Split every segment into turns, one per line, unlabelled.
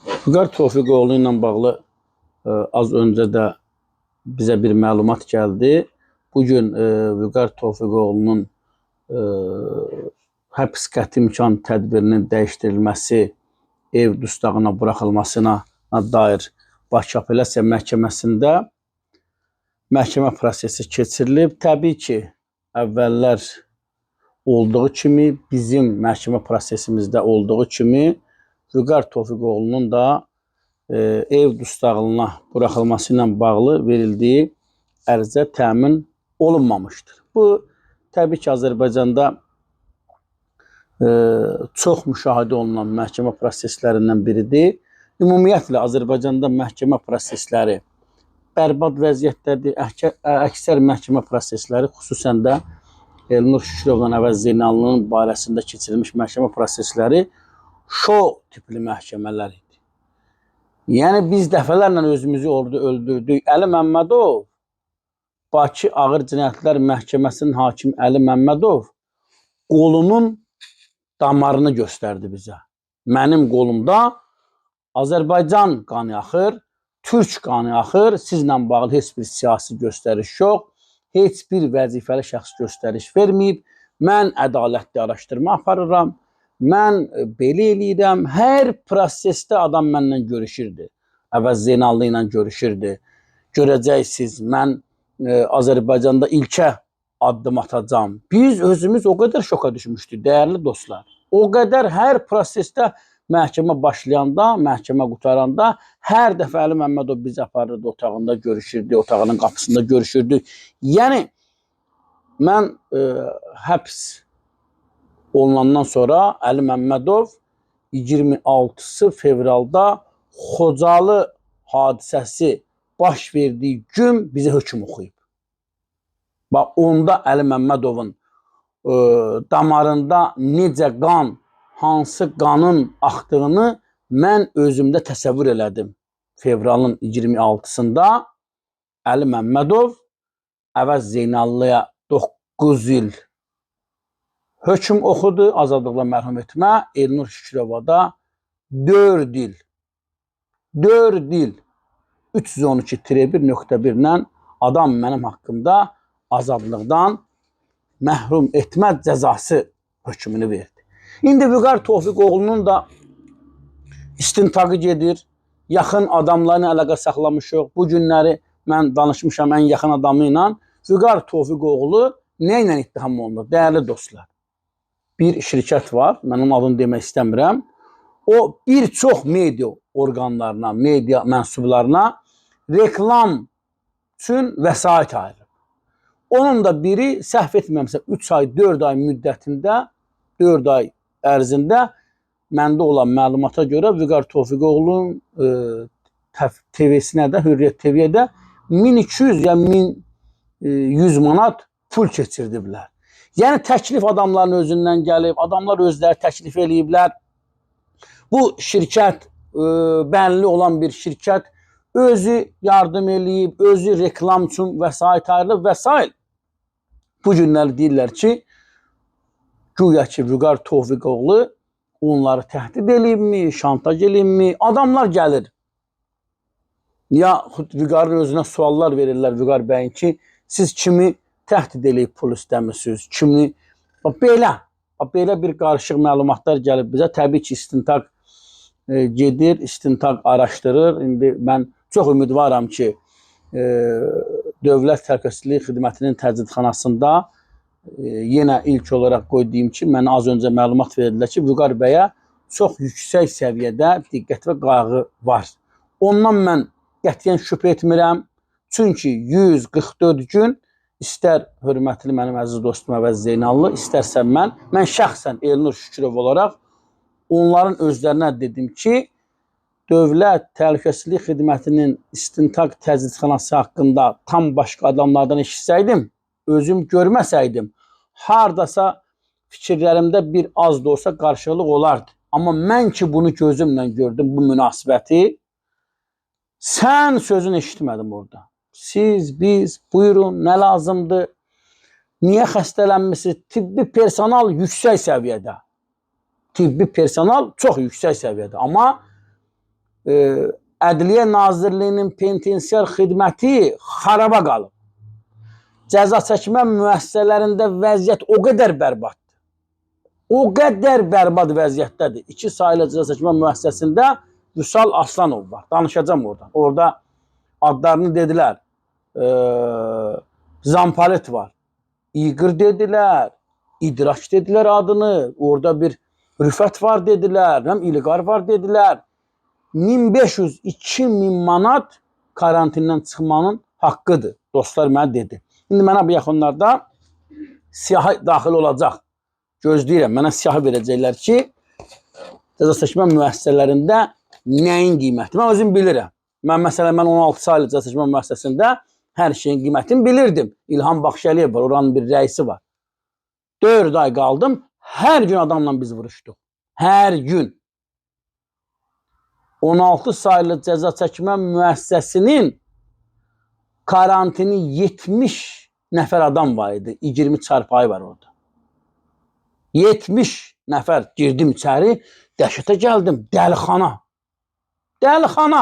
Vüqar Tofiqoğlu ilə bağlı az öncə də bizə bir məlumat gəldi. Bugün Vüqar Tofiqoğlu'nun həbs qəti imkan tədbirinin dəyişdirilməsi, ev dustağına buraxılmasına dair Bakı Apellyasiya Məhkəməsində məhkəmə prosesi keçirilib. Təbii ki, əvvəllər olduğu kimi, bizim məhkəmə prosesimizdə olduğu kimi Vüqar Tofiqoğlu'nun da ev dustağına buraxılması ilə bağlı verildiyi ərizə təmin olunmamışdır. Bu, təbii ki, Azərbaycanda çox müşahidə olunan məhkəmə proseslərindən biridir. Ümumiyyətlə, Azərbaycanda məhkəmə prosesləri bərbad vəziyyətdədir. Əksər məhkəmə prosesləri, xüsusən də Elnur Şükürovla Əvəz Zeynallının barəsində keçirilmiş məhkəmə prosesləri şou tipli məhkəmələr idi. Yəni, biz dəfələrlə özümüzü orada öldürdük. Əli Məmmədov, Bakı Ağır Cinayətlər Məhkəməsinin hakimi Əli Məmmədov qolunun damarını göstərdi bizə. Mənim qolumda Azərbaycan qanı axır, Türk qanı axır, sizlə bağlı heç bir siyasi göstəriş yox, heç bir vəzifəli şəxs göstəriş verməyib, mən ədalətli araşdırma aparıram, mən belə eləyirəm, hər prosesdə adam mənlə görüşürdü, Əvəz Zeynallı ilə görüşürdü, görəcəksiniz, mən Azərbaycanda ilkə addım atacam. Biz özümüz o qədər şoka düşmüşdük, dəyərli dostlar. O qədər hər prosesdə məhkəmə başlayanda, məhkəmə qutaranda hər dəfə Əli Məmmədov bizi aparırdı, otağında görüşürdü, otağının qapısında görüşürdü. Yəni, mən həbs olunandan sonra Əli Məmmədov 26 fevralda Xocalı hadisəsi baş verdiyi gün bizə hökm oxuyub. Bax, onda Əli Məmmədovun damarında necə qan, hansı qanın axdığını mən özümdə təsəvvür elədim. Fevralın 26-sında Əli Məmmədov Əvəz Zeynallıya 9 il hökm oxudu, azadlıqla məhrum etmə, Elnur Şükürova da 4 il 312-1.1-ilə adam mənim haqqımda azadlıqdan məhrum etmə cəzası hökmünü verdi. İndi Vüqar Tofiqoğlu'nun da istintaqı gedir, yaxın adamlarla əlaqə saxlamışıq. Bu günləri mən danışmışam ən yaxın adamı ilə. Vüqar Tofiqoğlu nə ilə ittiham olunur? Dəyərli dostlar, bir şirkət var, mən onun adını demək istəmirəm. O, bir çox media orqanlarına, media mənsublarına reklam üçün vəsait ayırır. Onun da biri, səhv etmirəmsə, 3 ay, 4 ay müddətində, 4 ay ərzində məndə olan məlumata görə Vüqar Tofiqoğlu'nun TV-sinə də, Hürriyyət TV-yə də 1200 ya 1100 manat pul keçirdiblər. Yəni, təklif adamların özündən gəlib, adamlar özləri təklif eləyiblər. Bu şirkət, bənli olan bir şirkət, özü yardım eləyib, özü reklam üçün vəsait ayrılıb və s. Bu günlər deyirlər ki, güya ki, Vüqar Tofiqoğlu onları təhdid eləyibmi, şantaj eləyibmi? Adamlar gəlir. Yaxud Vüqarın özünə suallar verirlər Vüqar bəyin ki, siz kimi təhdid eləyib pul istəmirsiniz, kimi? Belə bir qarışıq məlumatlar gəlib bizə. Təbii ki, istintaq gedir, istintaq araşdırır. İndi mən çox ümidvaram ki, Dövlət Təhlükəsizlik Xidmətinin təcridxanasında yenə ilk olaraq qoyduğum ki, mənə az öncə məlumat verdilər ki, Vüqar bəyə çox yüksək səviyyədə diqqət və qayğı var. Ondan mən qətiyyən şübhə etmirəm. Çünki 144 gün istər hörmətli mənim əziz dostum Əvəz Zeynallı, istərsə mən şəxsən Elnur Şükürov olaraq onların özlərinə dedim ki, Dövlət Təhlükəsizlik Xidmətinin istintaq təcridxanası haqqında tam başqa adamlardan eşitsəydim, özüm görməsəydim, hardasa fikirlərimdə bir az da olsa qarşılıq olardı. Amma mən ki, bunu gözümlə gördüm, bu münasibəti, sən sözünü eşitmədim orada. Siz, biz, buyurun, nə lazımdır? Niyə xəstələnmişsiniz? Tibbi personal yüksək səviyyədə. Tibbi personal çox yüksək səviyyədə. Amma Ədliyyə Nazirliyinin penitensiar xidməti xaraba qalıb. Cəza çəkmə müəssisələrində vəziyyət o qədər bərbaddır. O qədər bərbad vəziyyətdədir. 2 saylı cəza çəkmə müəssisəsində Vüsal Aslanov var. Danışacağım oradan. Orada adlarını dedilər. Zampalet var. İqır dedilər. İdraç dedilər adını. Orada bir Rüfət var dedilər. İlqar var dedilər. 1500-2000 manat karantindən çıxmanın haqqıdır. Dostlar mənə dedi. İndi mənə bu yaxınlarda siyahı daxil olacaq. Gözləyirəm. Mənə siyahı verəcəklər ki, cəza çəkmə müəssisələrində nəyin qiyməti? Mən özüm bilirəm. Məsələn, mən 16 saylı cəza çəkmə müəssisəsində hər şeyin qiymətini bilirdim. İlham Baxşəliyev var, oranın bir rəisi var. 4 ay qaldım, hər gün adamla biz vuruşduq. Hər gün. 16 saylı cəza çəkmə müəssisəsinin karantini 70 nəfər adam var idi. 20 çarpayı var orada. 70 nəfər girdim içəri, dəhşətə gəldim. Dəlixana. Dəlixana.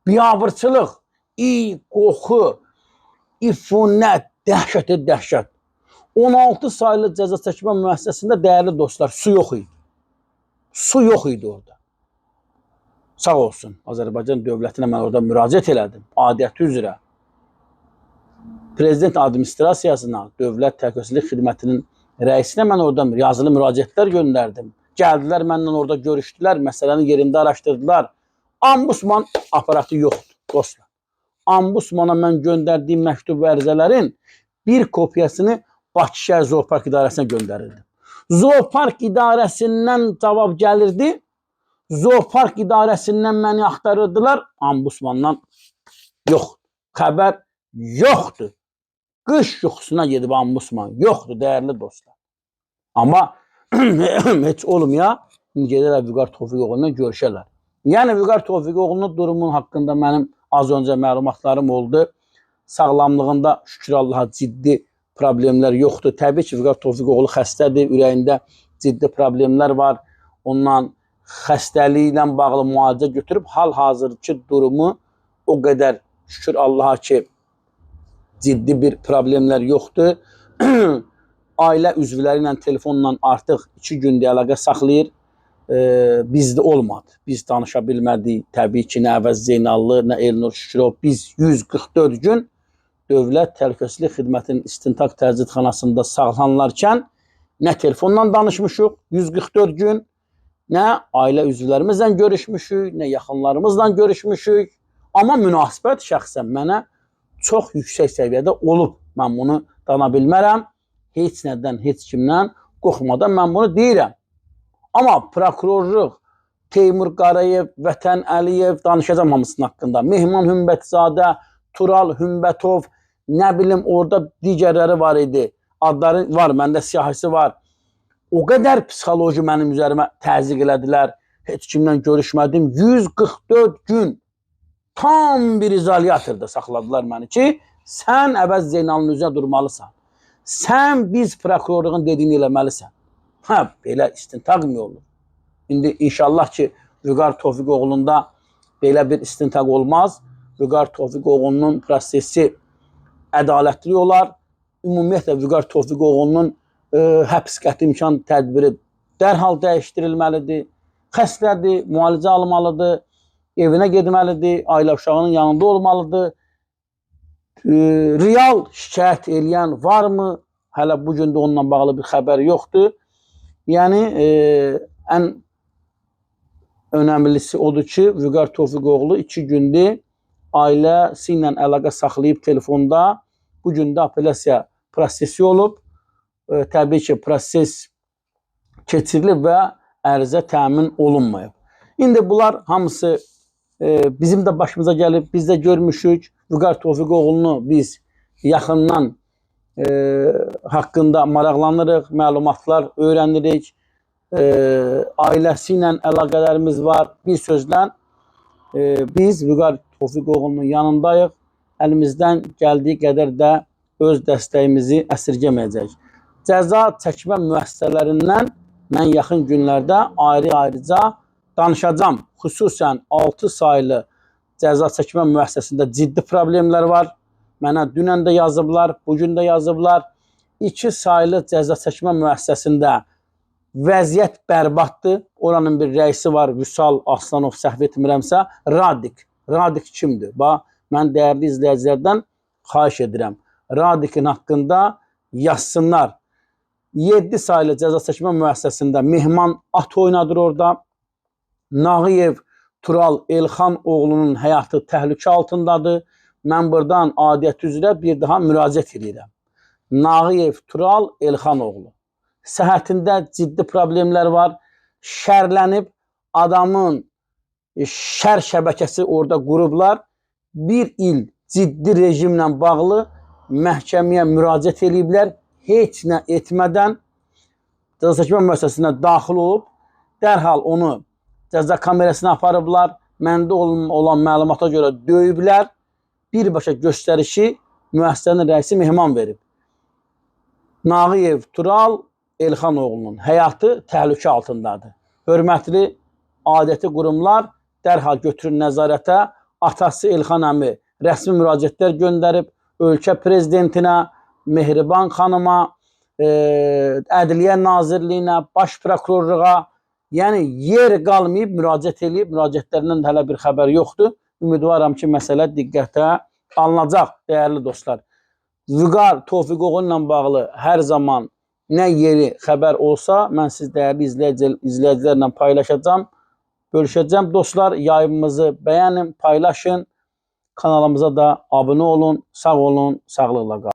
Biabırçılıq, qoxu, ifunət, dəhşətə dəhşət. 16 saylı cəza çəkmə müəssisəsində dəyərli dostlar, su yox idi. Su yox idi orada. Sağ olsun, Azərbaycan dövlətinə mən orada müraciət elədim, adiyyəti üzrə. Prezident administrasiyasına, Dövlət Təhlükəsizlik Xidmətinin rəisinə mən orada yazılı müraciətlər göndərdim. Gəldilər, mənimlə orada görüşdülər, məsələni yerində araşdırdılar. Ambusman aparatı yoxdur, dostlar. Ambusmana mən göndərdiyim məktub və ərizələrin bir kopyasını Bakı şəhər Zoopark İdarəsinə göndərirdim. Zoopark İdarəsindən cavab gəlirdi. Zoopark İdarəsindən məni axtarırdılar. Ambusmandan yoxdur. Xəbər yoxdur. Qış yuxusuna gedib ambusman. Yoxdur, dəyərli dostlar. Amma heç olmaya, gedərlər Vüqar Tofiqoğlu'na görüşərlər. Yəni, Vüqar Tofiqoğlu'nun durumun haqqında mənim az öncə məlumatlarım oldu. Sağlamlığında şükür Allaha ciddi problemlər yoxdur. Təbii ki, Vüqar Tofiqoğlu xəstədir, ürəyində ciddi problemlər var. Ondan xəstəliyi ilə bağlı müalicə götürüb, hal-hazırki durumu o qədər şükür Allaha ki, ciddi bir problemlər yoxdur. Ailə üzvləri ilə telefonla artıq 2 gündür əlaqə saxlayır. Bizdə olmadı. Biz danışa bilmədik. Təbii ki, nə Əvəz Zeynallı, nə Elnur Şükürov. Biz 144 gün Dövlət Təhlükəsizlik Xidmətinin İstintaq Təcridxanasında sağlanlarkən nə telefonla danışmışıq 144 gün, nə ailə üzvlərimizlə görüşmüşük, nə yaxınlarımızla görüşmüşük. Amma münasibət şəxsən mənə çox yüksək səviyyədə olub. Mən bunu dana bilmərəm. Heç nədən, heç kimdən qorxmadan mən bunu deyirəm. Amma prokurorluq, Teymur Qarayev, Vətən Əliyev, danışacağım hamısının haqqında. Mehman Hümbətzadə, Tural Hümbətov, nə bilim orada digərləri var idi. Adları var, məndə siyahisi var. O qədər psixoloji mənim üzərimə təzyiq elədilər. Heç kimlə görüşmədim. 144 gün tam bir izolyatorda saxladılar məni ki, sən Əvəz Zeynalın üzrə durmalısan. Sən biz prokurorluğun dediyini eləməlisən. Belə istintaq mı olur? İndi inşallah ki, Vüqar Tofiqoğlu'nda belə bir istintaq olmaz. Vüqar Tofiqoğlu'nun prosesi ədalətli olar. Ümumiyyətlə, Vüqar Tofiqoğlu'nun həbs qəti imkan tədbiri dərhal dəyişdirilməlidir. Xəstədir, müalicə almalıdır, evinə getməlidir, ailə uşağının yanında olmalıdır. Real şikayət eləyən varmı? Hələ bu gün də onunla bağlı bir xəbər yoxdur. Yəni, ən önəmlisi odur ki, Vüqar Tofiqoğlu 2 gündür ailəsi ilə əlaqə saxlayıb telefonda. Bu gün də apellyasiya prosesi olub. Təbii ki, proses keçirilib və ərizə təmin olunmayıb. İndi bunlar hamısı bizim də başımıza gəlib, biz də görmüşük. Vüqar Tofiqoğlu'nu biz yaxından haqqında maraqlanırıq, məlumatlar öyrənirik. Ailəsi ilə əlaqələrimiz var. Bir sözlə biz Vüqar Tofiqoğlu'nun yanındayıq. Əlimizdən gəldiyi qədər də öz dəstəyimizi əsirgəməyəcək. Cəza çəkmə müəssisələrindən mən yaxın günlərdə ayrıca danışacağım. Xüsusən 6 saylı cəza çəkmə müəssisəsində ciddi problemlər var. Mənə dünən də yazıblar, bugün də yazıblar. 2 saylı cəza çəkmə müəssisəsində vəziyyət bərbaddır. Oranın bir rəisi var, Vüsal Aslanov, səhv etmirəmsə, Radik. Radik kimdir? Bax, mən dəyərli izləyicilərdən xahiş edirəm. Radikin haqqında yazsınlar. 7 saylı cəza çəkmə müəssisəsində Mehman at oynadır orada. Nağıyev Tural Elxan oğlunun həyatı təhlükə altındadır. Mən buradan adiyyəti üzrə bir daha müraciət edirəm. Nağıyev Tural Elxan oğlu. Səhhətində ciddi problemlər var. Şərlənib adamın şər şəbəkəsi orada qurublar. Bir il ciddi rejimlə bağlı məhkəməyə müraciət ediblər. Heç nə etmədən cəza çəkmə müəssisəsinə daxil olub, dərhal onu cəza kamerasına aparıblar. Məndə olan məlumata görə döyüblər. Birbaşa göstərişi müəssisənin rəisi Mehman verib. Nağıyev Tural Elxan oğlunun həyatı təhlükə altındadır. Hörmətli adəti qurumlar dərhal götürün nəzarətə. Atası Elxan əmi rəsmi müraciətlər göndərib ölkə prezidentinə, Mehriban xanıma, Ədliyyə Nazirliyinə, Baş prokurorluğa, yəni yer qalmayıb müraciət edib. Müraciətlərindən hələ bir xəbər yoxdur. Ümidvaram ki, məsələ diqqətə alınacaq, dəyərli dostlar. Vüqar Tofiqoğlu ilə bağlı hər zaman nə yeri xəbər olsa, mən siz dəyərli izləyicilərlə paylaşacağım, bölüşəcəm. Dostlar, yayımımızı bəyənin, paylaşın, kanalımıza da abunə olun, sağ olun, sağlıqla qalın.